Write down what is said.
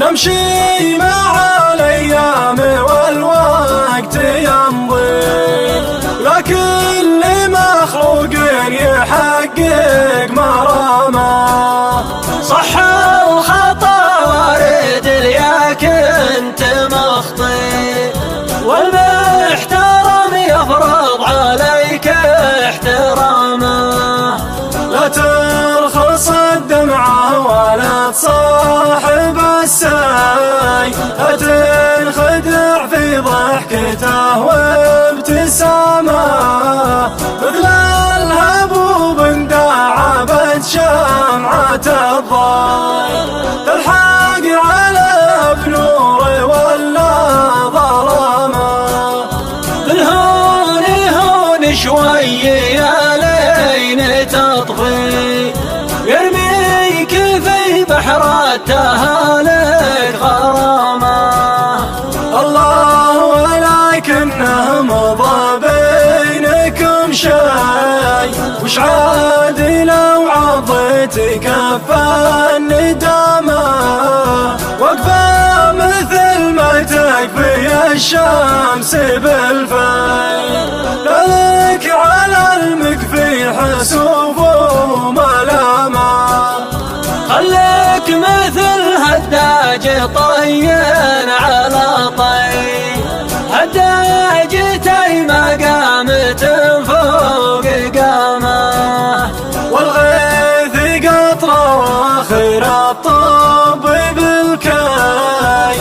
نمشي مع الأيام والوقت يمضي، لكن لمخلوق يحقق مرامه. صح الخطا وارد لكن تمخطي، والمحترم يفرض عليك احترامه. لا ترخص الدمعة ولا تصاحب الساي، لا تنخدع في ضحكته وابتسامه. مثل الهبوب انداعبت شمعة الضاي، تلحق على بنور ولا ظلامه. بالهون هون شوي يا لين تطفي، يرميك في بحر التهالك غرامه. الله ولكنه مضى بينكم شي، وش عاد لو عضيت كف الندامة. وقفة مثل ما تكفي الشمس بالفي، لك على المكفي حسوب وملامة. خليك مثل هداج طين على طي، هداجتي مقامة فوق قامه. والغيث قطرة واخر الطب بالكاي،